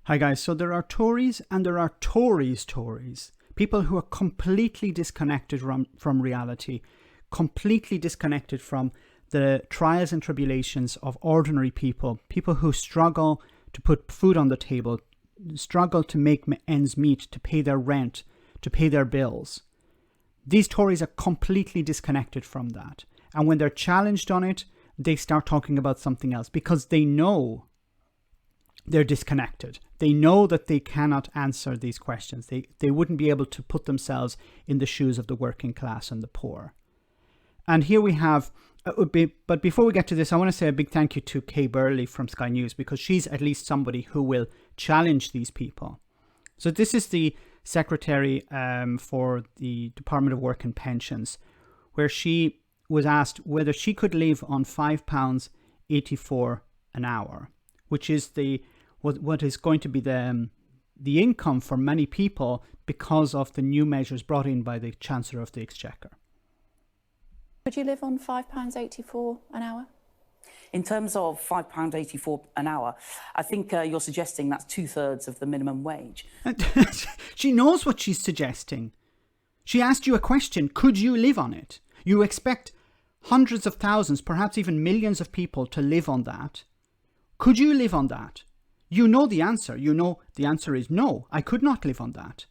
Hi guys, so there are Tories and there are Tories. People who are completely disconnected from reality, completely disconnected from the trials and tribulations of ordinary people, people who struggle to put food on the table, struggle to make ends meet, to pay their rent, to pay their bills. These Tories are completely disconnected from that. And when they're challenged on it, they start talking about something else because they know they're disconnected. They know that they cannot answer these questions. They wouldn't be able to put themselves in the shoes of the working class and the poor. And here we have, but before we get to this, I want to say a big thank you to Kay Burley from Sky News, because she's at least somebody who will challenge these people. So this is the secretary for the Department of Work and Pensions, where she was asked whether she could live on £5.84 an hour, which is what is going to be the income for many people because of the new measures brought in by the Chancellor of the Exchequer. Would you live on £5.84 an hour? In terms of £5.84 an hour, I think you're suggesting that's 2/3 of the minimum wage. She knows what she's suggesting. She asked you a question, could you live on it? You expect hundreds of thousands, perhaps even millions of people to live on that. Could you live on that? You know the answer. You know the answer is no, I could not live on that.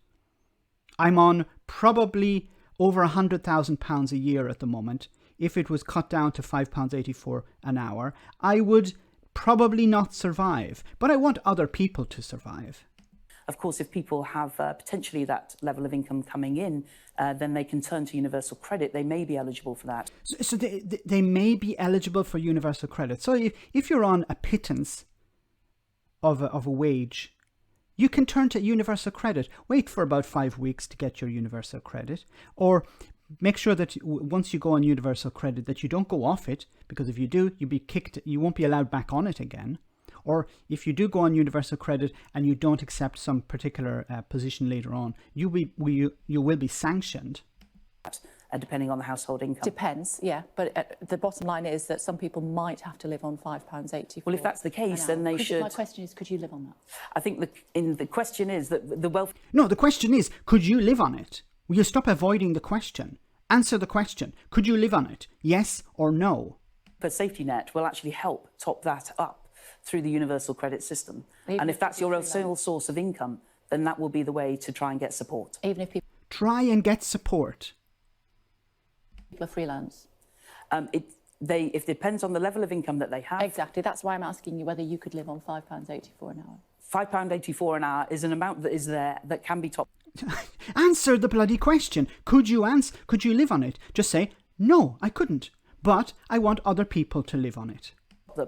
I'm on probably over £100,000 a year at the moment. If it was cut down to £5.84 an hour, I would probably not survive. But I want other people to survive. Of course, if people have potentially that level of income coming in, then they can turn to universal credit. They may be eligible for that. So they may be eligible for universal credit. So if you're on a pittance of a wage, you can turn to universal credit. Wait for about 5 weeks to get your universal credit, or make sure that once you go on universal credit that you don't go off it, because if you do, you'll be kicked. You won't be allowed back on it again. Or if you do go on universal credit and you don't accept some particular position later on, you will be sanctioned. Depending on the household income. Depends, yeah. But the bottom line is that some people might have to live on £5.84. Well, if that's the case, then they should. My question is, could you live on that? I think the question is that the wealth. No, the question is, could you live on it? Will you stop avoiding the question? Answer the question. Could you live on it? Yes or no? The safety net will actually help top that up through the universal credit system. And if that's your sole source of income, then that will be the way to try and get support. Even if people try and get support. are freelance. It depends on the level of income that they have. Exactly. That's why I'm asking you whether you could live on £5.84 an hour. £5.84 an hour is an amount that is there that can be topped. Answer the bloody question. Could you live on it? Just say, no, I couldn't. But I want other people to live on it.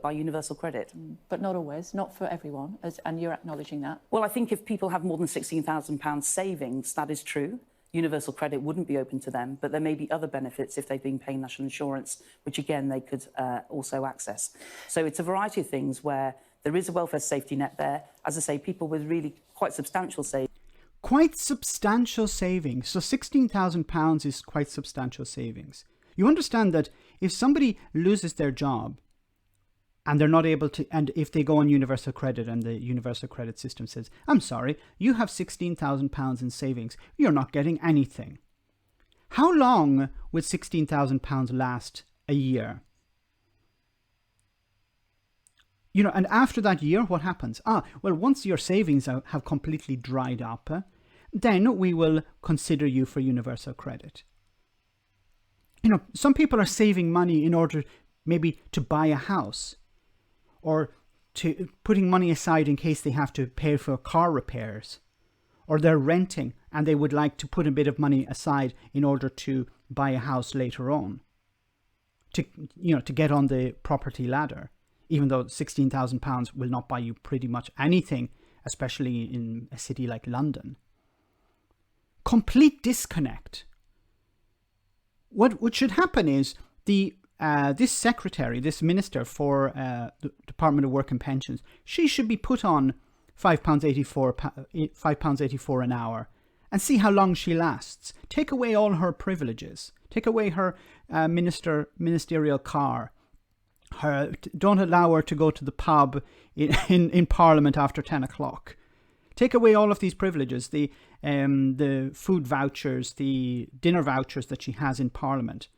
By universal credit. But not always, not for everyone, and you're acknowledging that. Well, I think if people have more than £16,000 savings, that is true. Universal credit wouldn't be open to them, but there may be other benefits if they've been paying national insurance, which again they could also access. So it's a variety of things where there is a welfare safety net there. As I say, people with really quite substantial savings. Quite substantial savings. So £16,000 is quite substantial savings. You understand that if somebody loses their job and they're not able to, and if they go on universal credit and the universal credit system says, I'm sorry, you have £16,000 in savings, you're not getting anything. How long would £16,000 last a year? You know, and after that year, what happens? Well, once your savings have completely dried up, then we will consider you for universal credit. You know, some people are saving money in order maybe to buy a house, or to putting money aside in case they have to pay for car repairs, or they're renting and they would like to put a bit of money aside in order to buy a house later on, to get on the property ladder. Even though £16,000 will not buy you pretty much anything, especially in a city like London. Complete disconnect. What should happen is this secretary, this minister for the Department of Work and Pensions, she should be put on £5.84 an hour and see how long she lasts. Take away all her privileges. Take away her ministerial car. Don't allow her to go to the pub in Parliament after 10 o'clock. Take away all of these privileges, the food vouchers, the dinner vouchers that she has in Parliament.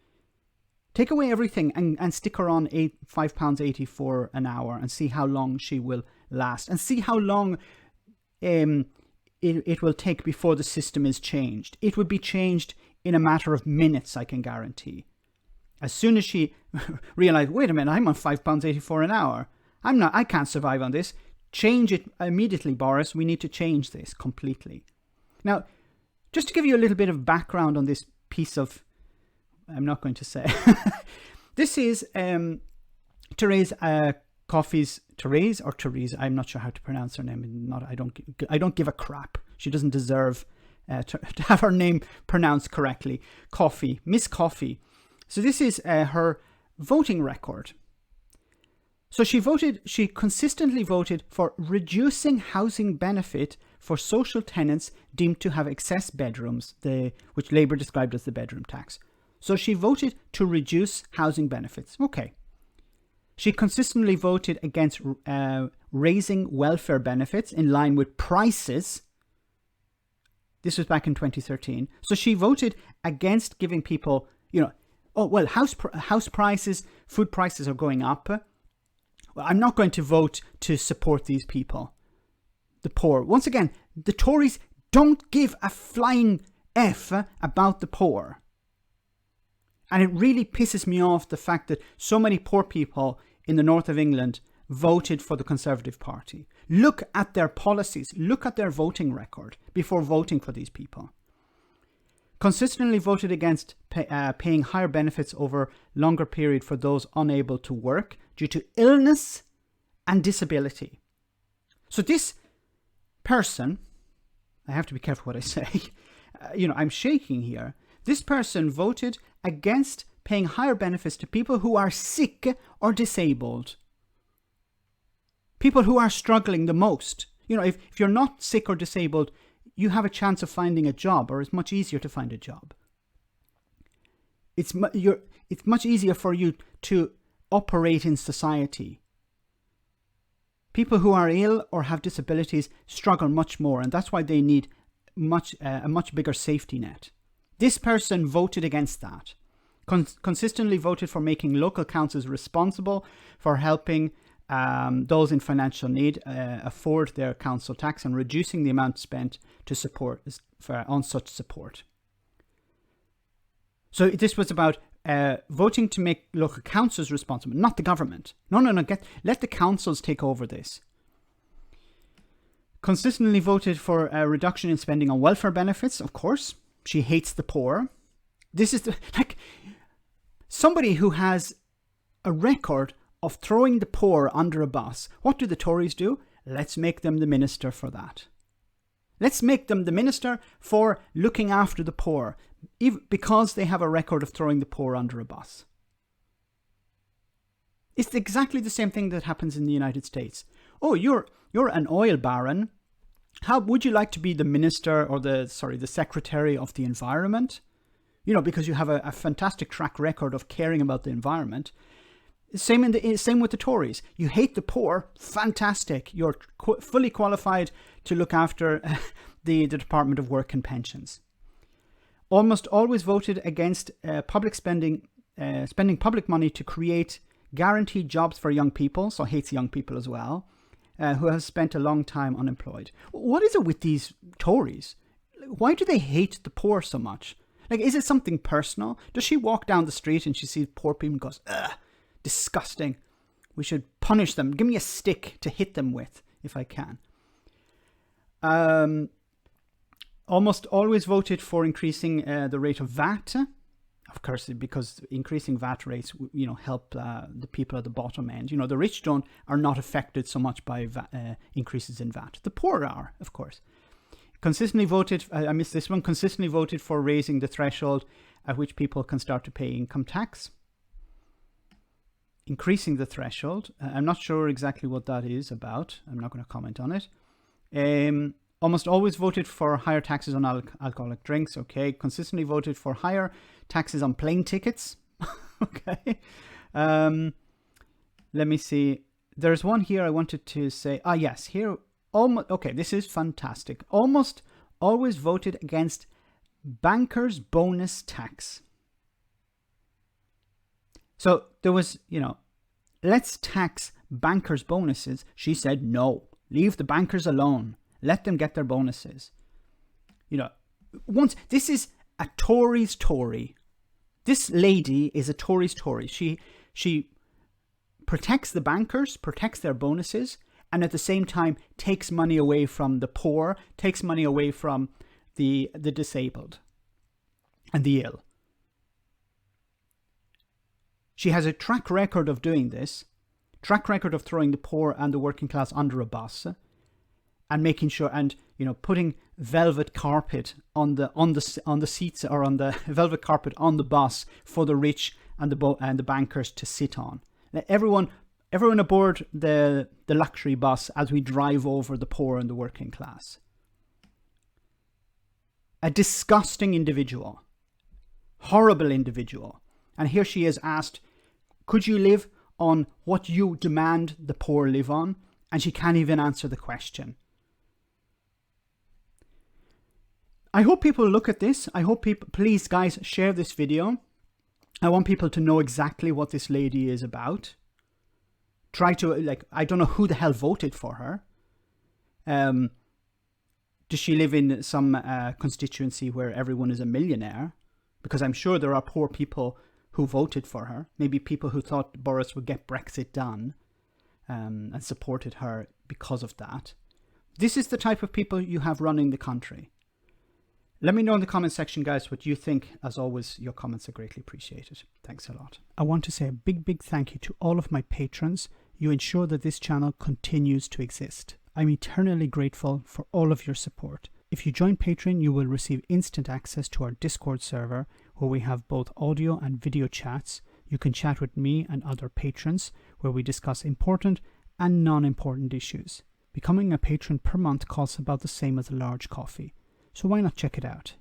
Take away everything and stick her on £5.84 an hour and see how long she will last, and see how long it will take before the system is changed. It would be changed in a matter of minutes, I can guarantee. As soon as she realised, wait a minute, I'm on £5.84 an hour. I can't survive on this. Change it immediately, Boris. We need to change this completely. Now, just to give you a little bit of background on this piece of, I'm not going to say. This is Therese Coffey's, Therese, I'm not sure how to pronounce her name. I don't give a crap. She doesn't deserve to have her name pronounced correctly. Coffey, Miss Coffey. So this is her voting record. So she consistently voted for reducing housing benefit for social tenants deemed to have excess bedrooms, which Labour described as the bedroom tax. So she voted to reduce housing benefits. Okay. She consistently voted against raising welfare benefits in line with prices. This was back in 2013. So she voted against giving people, house prices, food prices are going up. Well, I'm not going to vote to support these people, the poor. Once again, the Tories don't give a flying F about the poor. And it really pisses me off the fact that so many poor people in the north of England voted for the Conservative Party. Look at their policies. Look at their voting record before voting for these people. Consistently voted against paying higher benefits over longer period for those unable to work due to illness and disability. So this person, I have to be careful what I say, I'm shaking here. This person voted against paying higher benefits to people who are sick or disabled. People who are struggling the most. If you're not sick or disabled, you have a chance of finding a job, or it's much easier to find a job. It's much easier for you to operate in society. People who are ill or have disabilities struggle much more, and that's why they need a much bigger safety net. This person voted against that. Consistently voted for making local councils responsible for helping those in financial need afford their council tax and reducing the amount spent on such support. So this was about voting to make local councils responsible, not the government. No, let the councils take over this. Consistently voted for a reduction in spending on welfare benefits, of course. She hates the poor. This is somebody who has a record of throwing the poor under a bus. What do the Tories do? Let's make them the minister for that. Let's make them the minister for looking after the poor, because they have a record of throwing the poor under a bus. It's exactly the same thing that happens in the United States. Oh, you're an oil baron. How would you like to be the minister or the secretary of the environment? Because you have a fantastic track record of caring about the environment. Same with the Tories. You hate the poor. Fantastic. You're fully qualified to look after the Department of Work and Pensions. Almost always voted against public spending public money to create guaranteed jobs for young people. So hates young people as well, who have spent a long time unemployed. What is it with these Tories? Why do they hate the poor so much? Is it something personal? Does she walk down the street and she sees poor people and goes, ugh, disgusting. We should punish them. Give me a stick to hit them with, if I can. Almost always voted for increasing the rate of VAT. Of course, because increasing VAT rates, help the people at the bottom end. The rich are not affected so much by increases in VAT. The poor are, of course. Consistently voted, I missed this one, consistently voted for raising the threshold at which people can start to pay income tax. Increasing the threshold. I'm not sure exactly what that is about. I'm not going to comment on it. Almost always voted for higher taxes on alcoholic drinks. Okay. Consistently voted for higher taxes on plane tickets. Okay. Let me see. There's one here I wanted to say. Yes, here okay, this is fantastic. Almost always voted against bankers' bonus tax. So there was, let's tax bankers' bonuses. She said, no, leave the bankers alone. Let them get their bonuses. This is a Tory's Tory. This lady is a Tory's Tory. She protects the bankers, protects their bonuses, and at the same time takes money away from the poor, takes money away from the disabled and the ill. She has a track record of doing this, track record of throwing the poor and the working class under a bus, and making sure, and putting velvet carpet on the seats, or on the velvet carpet on the bus for the rich and the bankers to sit on. Everyone aboard the luxury bus as we drive over the poor and the working class. A disgusting individual, horrible individual. And here she is asked, could you live on what you demand the poor live on? And she can't even answer the question. I hope people look at this. I hope people, please guys, share this video. I want people to know exactly what this lady is about. Try to, I don't know who the hell voted for her. Does she live in some constituency where everyone is a millionaire? Because I'm sure there are poor people who voted for her. Maybe people who thought Boris would get Brexit done and supported her because of that. This is the type of people you have running the country. Let me know in the comment section, guys, what you think. As always, your comments are greatly appreciated. Thanks a lot. I want to say a big thank you to all of my patrons. You ensure that this channel continues to exist. I'm eternally grateful for all of your support. If you join Patreon, you will receive instant access to our Discord server, where we have both audio and video chats. You can chat with me and other patrons, where we discuss important and non-important issues. Becoming a patron per month costs about the same as a large coffee. So why not check it out?